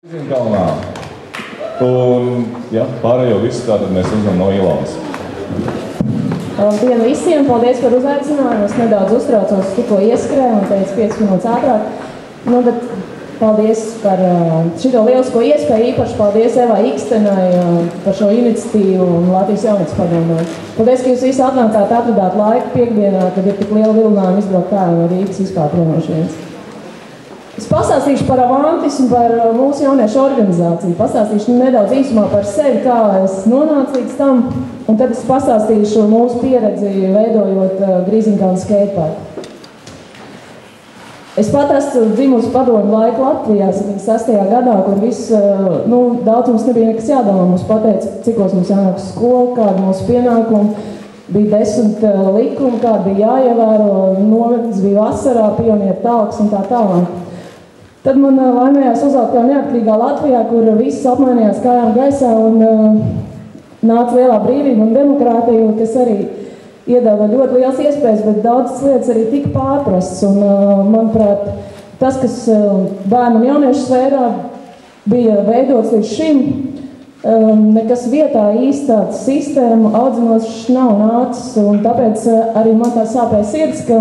Galvenā. Un, ja, pārējo visu tātad mēs uzņem no Ilānas. Labdien visiem, paldies par uzaicinājumu. Es nedaudz uztraucos, tikko ieskrēju un teicu 5 minūtes ātrāk. Nu, bet paldies par šito lielisko iespēju. Īpaši paldies Evai Ikstenai par šo iniciatīvu un Latvijas jaunības padomai. Paldies, ka jūs visi atnācāt, atradāt laiku piekdienā, kad ir tik liela vilinājuma izbraukt ārā no Rīgas vispār prom no šejienes. Es pastāstīšu par Avantis un par mūsu jauniešu organizāciju. Pastāstīšu nedaudz īsumā par sevi, kā es nonācu līdz tam, un tad es pastāstīšu mūsu pieredzi veidojot Grīziņkalna skateparku. Es pat esmu dzimusi padomju laiku Latvijā 76. gadā, kur viss, daudz mums nebija nekas jādomā. Mums pateica, cikos mums jānāk uz skolu, kāda mūsu pienākuma. Bija 10 likumi, kāda bija jāievēro, nometnes bija vasarā, pionieru talks un tā tālāk. Tad man laimējās uzaugt jau neatkarīgā Latvijā, kur viss apmainījās kājām gaisā un nāca lielā brīvība un demokrātija, kas arī iedeva ļoti liels iespējas, bet daudzas lietas arī tika pārprastas. Un, manuprāt, tas, kas bērnu un jauniešu sfērā bija veidots līdz šim, nekas vietā īsti tāda sistēma audzinošs nav nācis, un tāpēc arī man tā sāpēja sirds, ka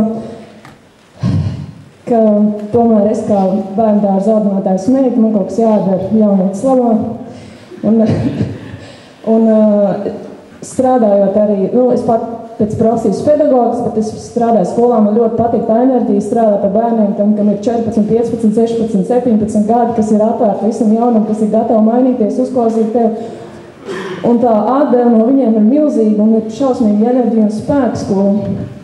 tomēr es kā bērndārza audzinātājs meita, man kaut kas jādara jaunietes labā. Un strādājot arī, es pat pēc profesijas pedagogs, bet es strādāju skolā, man ļoti patīk tā enerģija strādāt ar bērniem, kam ir 14, 15, 16, 17 gadi, kas ir atvērti visam jaunam, kas ir gatavi mainīties, uzklausīt tevi. Un tā atdeva no viņiem ir milzīga un ir šausmīga enerģija un spēks, ko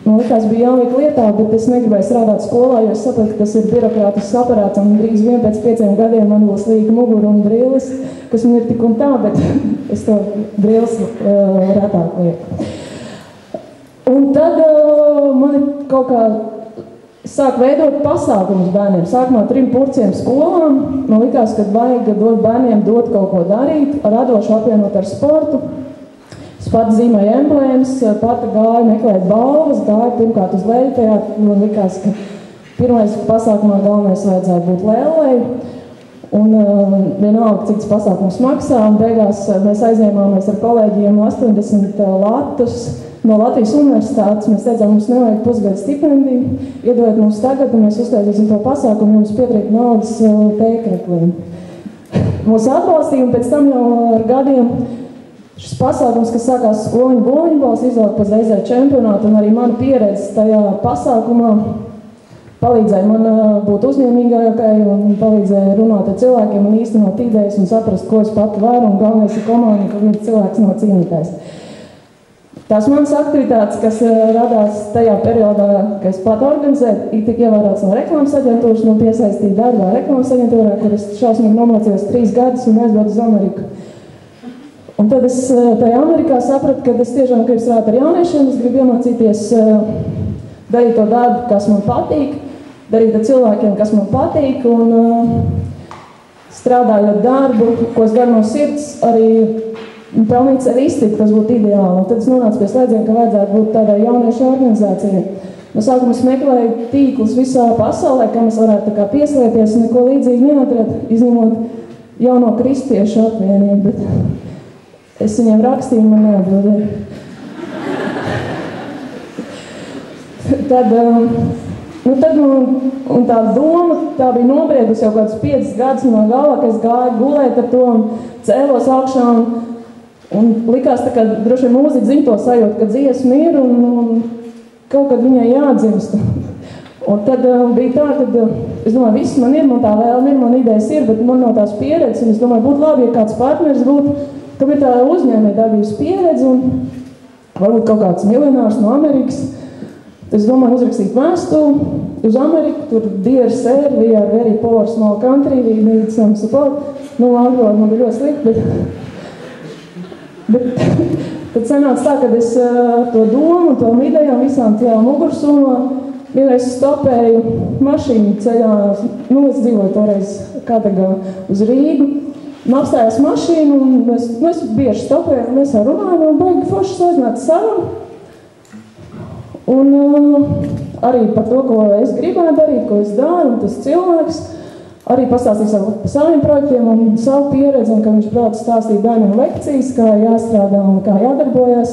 man likās bija jāliek lietā, bet es negribēju strādāt skolā, jo es sapratu, ka tas ir birokrātisks aparāts un drīz vien pēc 5 gadiem man būs līga mugura un brilles, kas man ir tik un tā, bet es to brilles retāk lieku. Un tad mani kaut kā sāk veidot pasākumus bērniem. Sākumā 3 purciem skolām. Man likās, ka vajag dot bērniem dot kaut ko darīt, radošu apvienot ar sportu. Es pat zīmēju emblēmas, pati gāju meklēt balvas, gāju pirmkārt uz Leļu teātri. Man likās, ka pirmais pasākumā galvenais vajadzētu būt Lēlei. Un vienalga, cik tas pasākums maksā. Un beigās mēs aizņēmāmies ar kolēģiem 80 latus no Latvijas universitātes. Mēs teicām, mums nevajag pusgadu stipendiju, iedodiet mums tagad, un mēs uztaisīsim to pasākumu, jums pietrīk naudas tēkrekliem. Mūs atbalstīja, un pēc tam jau ar gadiem šis pasākums, kas sākās skoliņu boliņbols, izvēlēt pa ZZ čempionātu, un arī mana pieredze tajā pasākumā palīdzēja man būt uzņēmīgākai un palīdzēja runāt ar cilvēkiem un īstenot idejas un saprast, ko es pati varu, un galvenais ir komanda, ka viens cilvēks nav cīnītājs. Tās manas aktivitātes, kas radās tajā periodā, ka es pat organizēju, tika ievērots no reklāmas aģentūras, man piesaistīja darbā reklāmas aģentūrā, kur es šausmīgi nomocījos 3 gadus un aizbraucu uz Ameriku. Un tad es tajā Amerikā sapratu, ka es tiešām gribu strādāt ar jauniešiem, es gribu iemācīties darīt to darbu, kas man patīk, darīt ar cilvēkiem, kas man patīk, un strādājot darbu, ko es daru no sirds, arī pelnīt sevi iztikt, tas būtu ideāli. Un tad es nonācu pie slēdziena, ka vajadzētu būt tādai jauniešu organizācijai. No sākuma es meklēju tīklus visā pasaulē, kam es varētu tā kā pieslēties, un neko līdzīgi neatradu, izņemot jauno kristiešu apvienību, bet es viņiem rakstīju, man neatbildēju. Un tā doma, tā bija nobriedusi jau kādus 5 gadus no galvā, ka es gāju gulēt ar to un cēlos augšā un likās tā kā droši vien mūziķi zina to sajūtu, ka dziesma ir un kaut kad viņai jādzimst. Un tad bija tā, ka es domāju, viss man ir, man tā vēlme ir, man idejas ir, bet man nav tās pieredzes, un es domāju, būtu labi, ja kāds partneris būtu, kam ir tā uzņēmējdarbības pieredze un varbūt kaut kāds miljonārs no Amerikas. Es domāju, uzrakstīt vēstuli uz Ameriku, tur dear sir, we are very poor small country, we need some support. Angļu valoda man bija ļoti slikta, bet tad sanāca tā, kad es to domu, to idejām visām tajā mugursomā vienreiz stopēju mašīnu ceļā, es dzīvoju toreiz Kadagā uz Rīgu, un apstājās mašīnu, un es bieži stopēju, un mēs runājam, un baigi forši saiznāt sarunu. Un arī par to, ko es gribēju darīt, ko es daru, un tas cilvēks arī pastāstīja par saviem projektiem un savu pieredzi, un ka viņš brauc stāstīt bērniem lekcijas, kā jāstrādā un kā jādarbojas.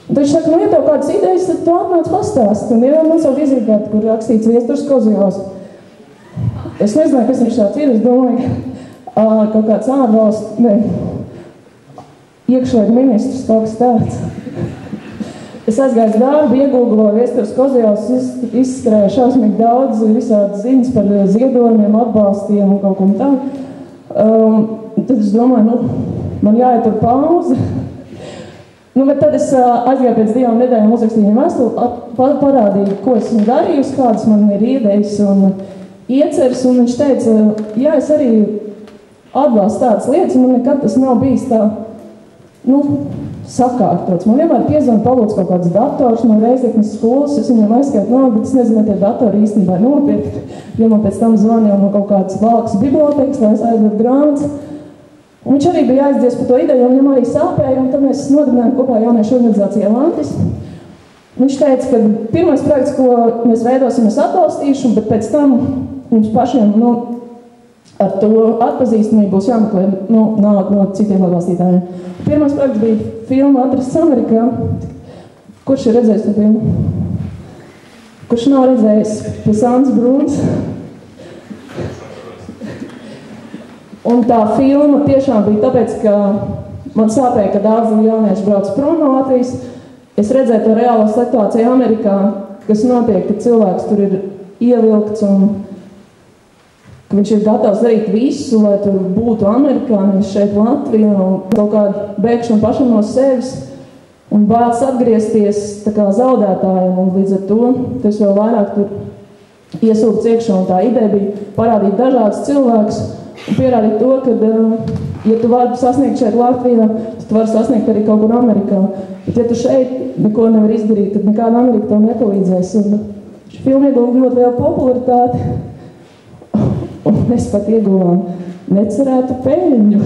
Un viņš saka, ja tev kādas idejas, tad tu atnāc pastāst. Un ir man savu vizītkārti, kur rakstīts Viesturs Kozjovs. Es nezināju, kas viņš tāds ir, es domāju, kaut kāds ārvalsts, iekšlietu ministrs, kaut kas tāds. Es aizgāju darbu, iegūgloju Viesturs Kozjovs, izskrēju šausmīgi daudz visādas ziņas par ziedojumiem, atbalstiem un kaut ko tā. Tad es domāju, man jāietur pauze. Bet tad es aizgāju pēc 2 nedēļām uzrakstīju viņam vēstuli, parādīju, ko esmu darījusi, kādas man ir idejas un ieceres, un viņš teica, jā, es arī atbalstu tādas lietas, man nekad tas nav bijis tā, sakārtots. Man vienmēr piezvana palūdz kaut kāds dators no Reizeknes skolas, es viņam aizskaitu naudu, bet es nezinu, tie datori īstenībā nopirkt, jo man pēc tam zvanīja no kaut kādas Valkas bibliotēkas, lai es aizvedu grāmatas. Un viņš arī bija aizdzies par to ideju, un viņam arī sāpēja, un tad mēs nodibinājām kopā jauniešu organizācijā Lantis. Viņš teica, ka pirmais projekts, ko mēs veidosim, es atbalstīšu, bet pēc tam mums pašiem, ar to atpazīstamību būs jāmeklē, naudu no citiem atbalstītājiem. Pirmais projekts bija filma Atrasts Amerikā. Kurš ir redzējis to filmu? Kurš nav redzējis? Sāns Brūns. Un tā filma tiešām bija tāpēc, ka man sāpēja, ka daudz jaunieši brauc prom no Latvijas. Es redzēju to reālo situāciju Amerikā, kas notiek, ka cilvēks tur ir ievilkts un ka viņš ir gatavs darīt visu, lai tur būtu amerikānis šeit Latvijā un kaut kādu bēgšanu pašam no sevis un bāc atgriezties tā kā zaudētājiem, un līdz ar to tas vēl vairāk tur iesūkts iekšā, un tā ideja bija parādīt dažādus cilvēkus un pierādīt to, ka, ja tu vari sasniegt šeit Latvijā, tad tu vari sasniegt arī kaut kur Amerikā. Bet ja tu šeit neko nevar izdarīt, tad nekāda Amerika tev nepalīdzēs. Un šī filma ieguva ļoti lielu popularitāti, un mēs pat ieguvām necerētu peļņu.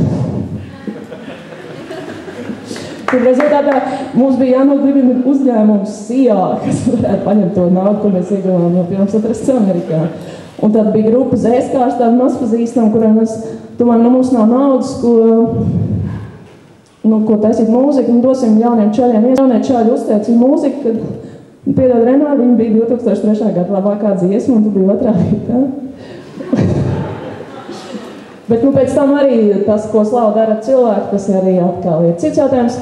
Tur rezultātā mums bija jānodibina uzņēmums SIA, kas varētu paņemt to naudu, ko mēs ieguvām no filmas Atrasts Amerikā. Un tad bija grupa Zēskārs, tāda mazpazīstama, kurā mēs domājam, mums nav naudas, ko taisīt mūziku, un dosim jauniem čaļiem. Jaunie čaļi uzteica mūziku, kad piedod Renāri, viņa bija 2003. Gada labākā dziesma, un tu bija otrā vietā. Bet pēc tam arī tas, ko slavu dara cilvēki, tas arī atkal ir cits jautājums.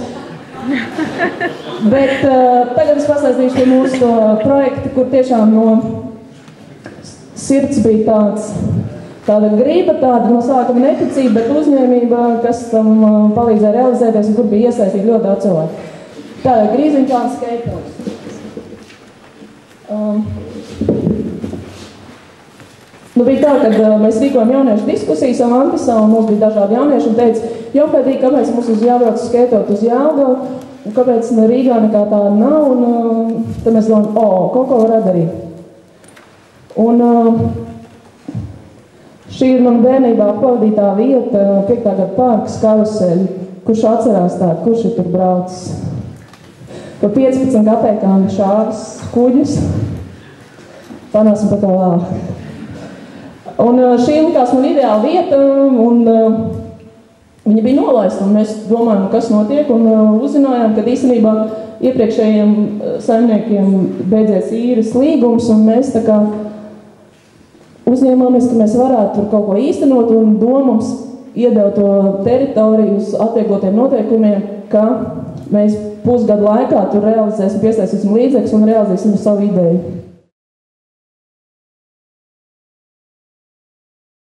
Bet tagad es pastāstīšu pie mūsu to projektu, kur tiešām no sirds bija tāda griba, tāda no sākuma neticība, bet uzņēmība, kas tam palīdzēja realizēties, un kur bija iesaistīti ļoti daudz cilvēku. Tāda Grīziņkalns skateboards. Bija tā, ka mēs rīkojam jauniešu diskusijas Antisā, un mums bija dažādi jaunieši, un teica, jaukādīgi, kāpēc mums jābrauc skētot uz Jelgavu, un kāpēc Rīgā nekā tāda nav, un tad mēs domājam, kaut ko varētu darīt. Un šī ir mana bērnībā pavadītā vieta, 5. gada parks Karuseļi. Kurš atcerās tādu, kurš ir tur braucis? Par 15 kapekām šāvis kuģus. Panāsim par to vēl. Un šī likās man ideāla vieta, un viņa bija nolaista, un mēs domājam, kas notiek, un uzzinājām, ka īstenībā iepriekšējiem saimniekiem beidzies īres līgums, un mēs tā kā uzņēmāmies, ka mēs varētu tur kaut ko īstenot, un domums iedeva to teritoriju uz atvieglotiem noteikumiem, ka mēs pusgadu laikā tur realizēsim, piesaistīsim līdzekļus un realizēsim savu ideju.